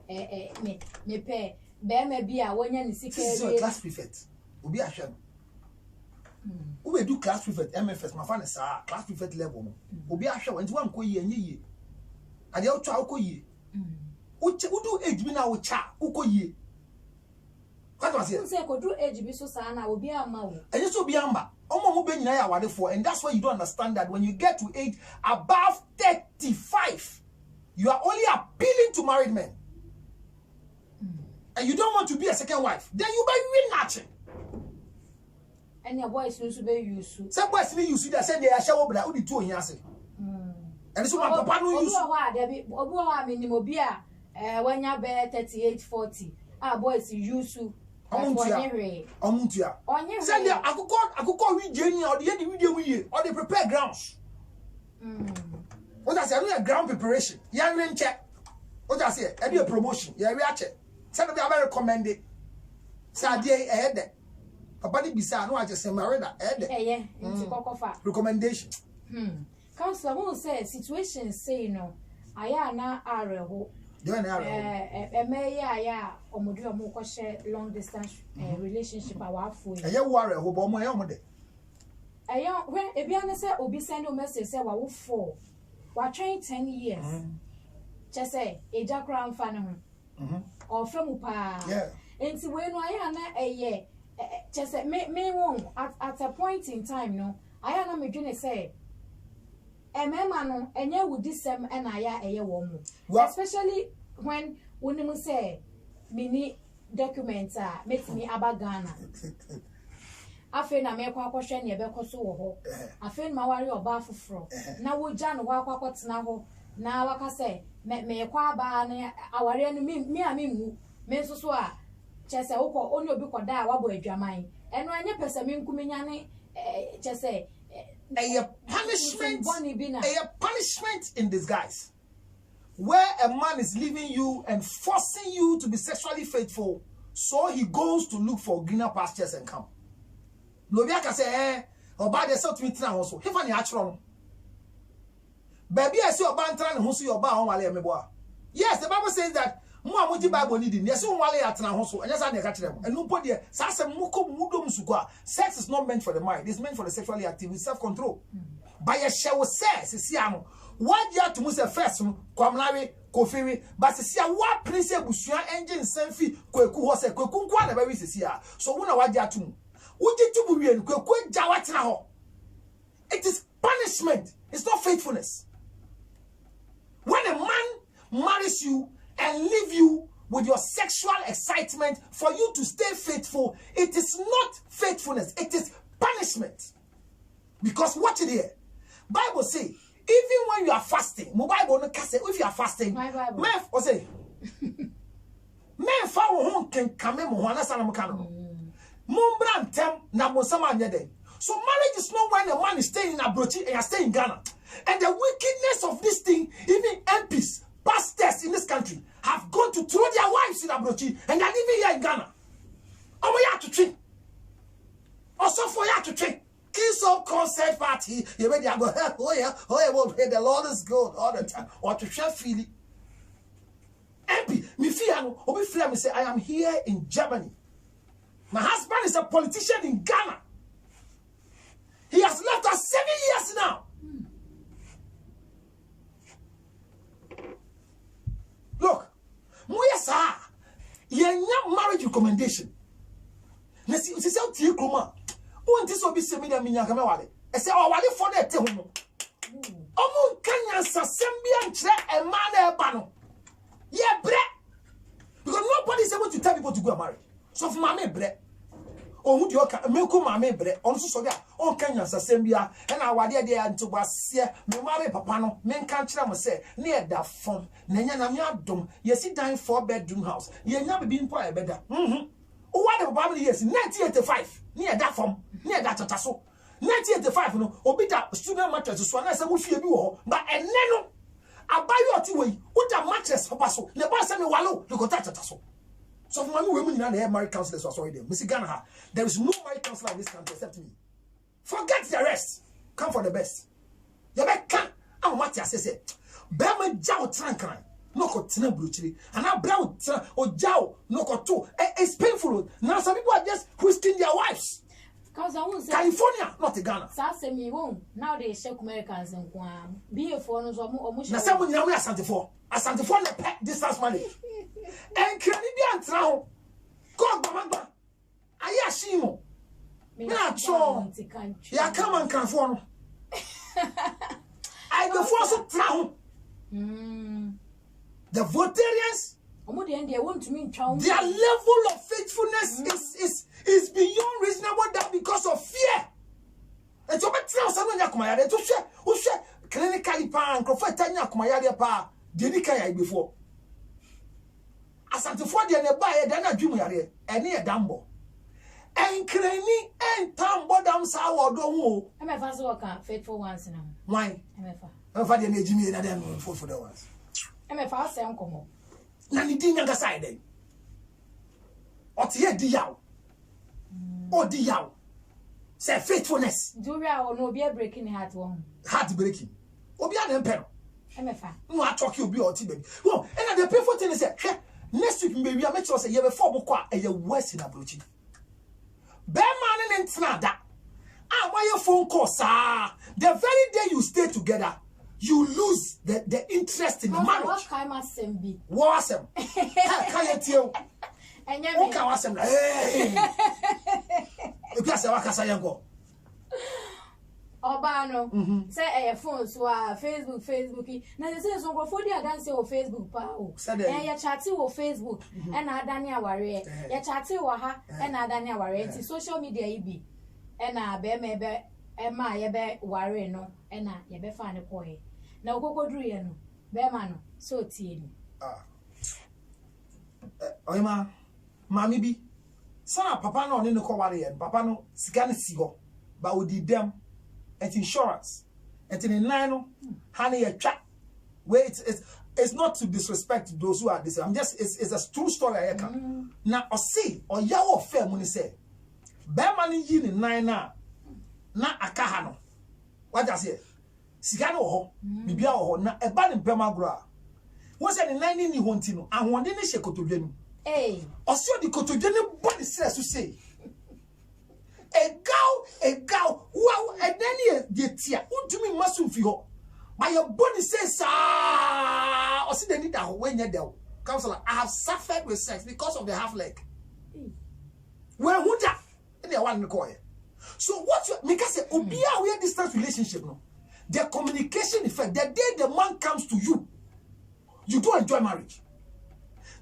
me pay be be a wonya ni sika e class prefect obi ahwe no we do class prefect MFS my fan is class prefect level no obi ahwe wanti wan ko yi anye yi ade o twa ko yi udu age bi na wo cha uko yi what was it say ko do age bi so sa na obi ama wo enye so obi amba omo mo be nyina ya wade for, and that's why you don't understand that when you get to age above 35 you are only appealing to married men. And you don't want to be a second wife, then you buy real nothing. And your boys also be used. Some boys need you see that say they are shower but only two in your say. And so my papa no use. Obuwa minimum bia when you be 38 40. Ah boys use you. Omuntia. Send there akoko we jeni or the video we or they prepare grounds. What I say no ground preparation. Ya rent check. What I say e do a promotion. Ya we check. Say be very recommended. Say dey ahead. Papa ni bisa no aje say married ahead. Nti kokofa. Recommendation. Counselor who say situation say no. Aya na areho. Dey na areho. Emeye aya omodu omo ko share long distance relationship awafo. Eye wo areho bo omo eye omo de. Eye when ebia na say obi send a message say wa wo 4. Wa train 10 years. Just say eja kra mfa ne ho. Or from pa. Yeah. And see when I na a year, just me won at a point in time, no, I am me doing say a man and you would this and I a woman. Especially when you say mini documents makes me abagana. I feel I make a question ye beko so I feel my worry or bath from. Now we Jan walk what's now. Now I say me kwa ba na aware no me amemu me so so a chese wo ko oni obi ko da wa bo adwaman eno anya pese me nkumenya ne chese a punishment in disguise where a man is leaving you and forcing you to be sexually faithful, so he goes to look for greener pastures and come. Lobia ka say oba de so to meet na ho so hefa ne achro. Baby, I see your bantan who see your bar on Wale Meboa. Yes, the Bible says that Muamuji Bible needing. Yes, on Wale at Nahoso, and yes, I catch them. And nobody, Sasa Muko Mudum Sukwa. Sex is not meant for the mind, it's meant for the sexually active with self control. By a shower says, Siamo, what you have to move the first from Kwamlari, Kofiri, but see what Prince Bushia engine Senfi, Kweku was a Kwekunkwana very Sia. So, when I want you to would you to be in Kwekwe Jawatnaho? It is punishment, it's not faithfulness. When a man marries you and leave you with your sexual excitement for you to stay faithful, it is not faithfulness, it is punishment. Because watch it here. Bible say, even when you are fasting, my Bible no say if you are fasting, man or say, man fa can come mo ho anasa na mo ka no. Mumbra ntem na mo sama anya den. So marriage is not when a man is staying in Abrochi and you are staying in Ghana. And the wickedness of this thing, even MPs, pastors in this country, have gone to throw their wives in Abrochi and they are living here in Ghana. Oh, we have to train. Also for you to train. Kiss up concert party. You ready? I go, oh yeah, well, hey, the Lord is good all the time. Or to share feeling. MP, me fear, or me fear, me say, I am here in Germany. My husband is a politician in Ghana. He has left us 7 years now. Look, Moyasa, your marriage recommendation. Let's see how you come. Won't this be semi the minya kama wale? I say, oh, wale for that home. Omo Kenya Sasembia nche a man e bano. Yeah, bre. Because nobody is able to tell people to go and marry. So for mame bre. Oh, who do you me ko mame bre? On so that on Kenya Sasembia and our dear dear to was me marry papa no men can't tell me say near that form. Nenya na me adom. Yes, sit down 4-bedroom house. Ye nya be being poor better. Oh, what the Bible years 1985 near that form near that taso 1985 no obi da student mattress so na say wo fie bi wo but enne no abayo oti we wo da mattress papa so le ba say me walo le ko taso so for me we mu nyina na married counselors so sorry them Mr. Ghana there is no married counselor in this country except me. Forget the rest, come for the best. You be can am what you say be ma jaw trankan no ko tena bruchiri and I brow or jow no ko to it's painful. Now some people are just twisting their wives. California, not Ghana. Sasa me won. Now they shake Americans and Guam. Be a phone or almost. Na some nyame asante for na pet distance marriage. And Canadian now. God mama. Aya shimo. Na cho. Ya come and can for. I go for so traho. The Votarians, their level of faithfulness is beyond reasonable doubt because of fear. And so much now, someone yakumayade to share, who share clinically pan, Crofetania kumayade pa, Dedicaya before. As at the 40 and a buyer, then a junior, and near Dumbo. And Cranny and Tom Bodam Sour Domo. I'm a fast worker, faithful ones now. Why? I'm a father, Jimmy, and I don't for the ones. I'm a fast uncle. Nani didn't understand. Or tear diao. Or diao. Say faithfulness. Do we or no be breaking heart one? Heart breaking. Or be an emperor. I'm a fan. No, I talk you be or baby. Well, and the painful thing is that next week, maybe I make sure say you have a 4 book and you're worse in a brooching. Bear man and snada. Ah, why your phone call, sir? The very day you stay together, you lose the interest in the marriage. What kind of same be? What's him? Can you tell? And you can ask him. Hey, you can say, what can I go? Obano say a phone so Facebook. Now they say so go for the dance on Facebook pa o. And you chatting on Facebook and Adania Warrior. You chatting wa ha and Adania Warrior. Social media ibi. And be me Emma ye be Warrior no and ye be fan boy. Now go do ye no. Be man so tie ni. Oyema mami bi. Sana papa no ne ko Warrior. Papa no sika ne si ho. Ba odi dem. And insurance, and in nine, honey, a chat. Wait, it's not to disrespect those who are this. I'm just, it's a true story. I can now, or see, or yaw fair money say, bear money in nine na akahano. What does it? Sigano ho, Bibia ho, na a bad in Pemagra. What's an in 19 you want to know? I want any shekotogenu. Eh, or so the cotogenu body says to say. A gal, wow, and then ye tia, who do me muscle for you? My body says, or see the need that when you're there. Counselor, I have suffered with sex because of the half leg. Well, who that? And they want to call it. So, what you make us say, Obia, we are distance relationship, no? The communication effect, the day the man comes to you, you don't enjoy marriage.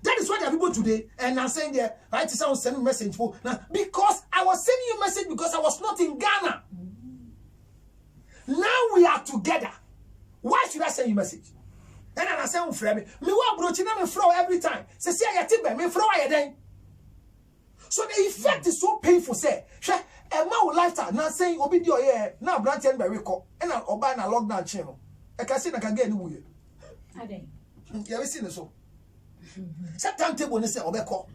That is why there are people today, and I'm saying there, right? To someone sending message for now because I was sending you a message because I was not in Ghana. Now we are together. Why should I send you a message? And I'm saying, friend, me wa broaching me throw every time. Say, see, I get me throw I then. So the effect is so painful. Say, a man lifestyle now saying obidio yeah now branch and by record and I'll buy a lockdown channel. I can see I can get anywhere. I think. You ever seen this? Set timetable ne say obeko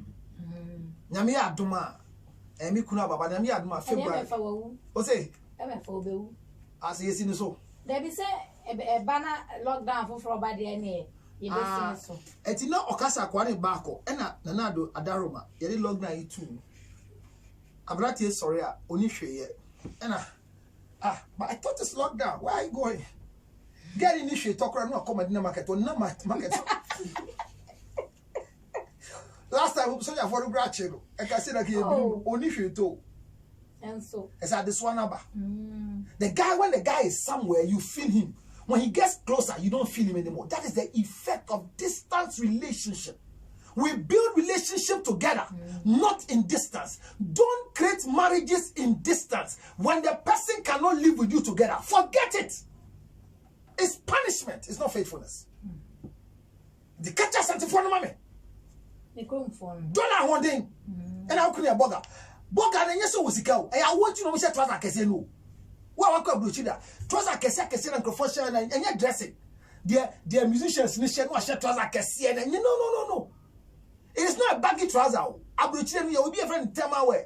nyame adoma emi kuna baba nyame adoma February o say ebe fa obewu as yesi ne so there be say e bana lockdown for oba de ne ye be sin so eti na okasa kwa ne baako na nanado adaroma ye lockdown yi tu abrati sorry a oni hweye na but I thought it's lockdown. Where are you going? Get in issue talk around no come na market on na market. Last time we saw your photograph, I can see that he only to. And so, it's at this one number. The guy, when the guy is somewhere, you feel him. When he gets closer, you don't feel him anymore. That is the effect of distance relationship. We build relationship together, not in distance. Don't create marriages in distance. When the person cannot live with you together, forget it. It's punishment. It's not faithfulness. The catcher sent for the mommy. Don't one thing. And how can you bugger? Bugger and yes, was go. I want you to know what trouser can no. Well, I could do that. Trouser can and professional and you're dressing. Dear musicians, nation, wash trouser can and you no. It is not a baggy trouser. I will tell you, will be a friend tell my way.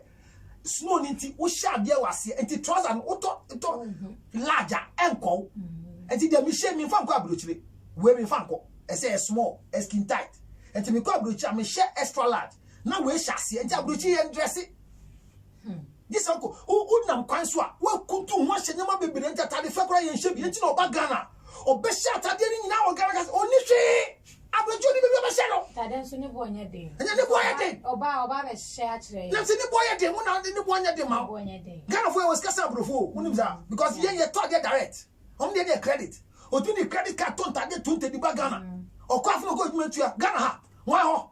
Snow ninty, we shall be our see, and the trouser and auto larger ankle. And the Michelle me fan quabluchly, where me fanco. I say small, skin tight. And to me call abrochi, I share extra large. Now we chassis and abrochi and dress it. This uncle, who nam kwanswa, well, kuntu one shenama baby and tata the fakra and shape, you know, bagana. Or best shot at the now, Garagas only say. Abrochi be a shadow. Taden so ne boy day. And then the boy a day. Oba be share today. Let's see the boy a day, one out in the boy a day. Boy day. Ghana for was Casabrofo, because yen ye thought direct. Only their credit. Or do the credit card don't target 20 Ghana. Or quite no good to Ghana. Why?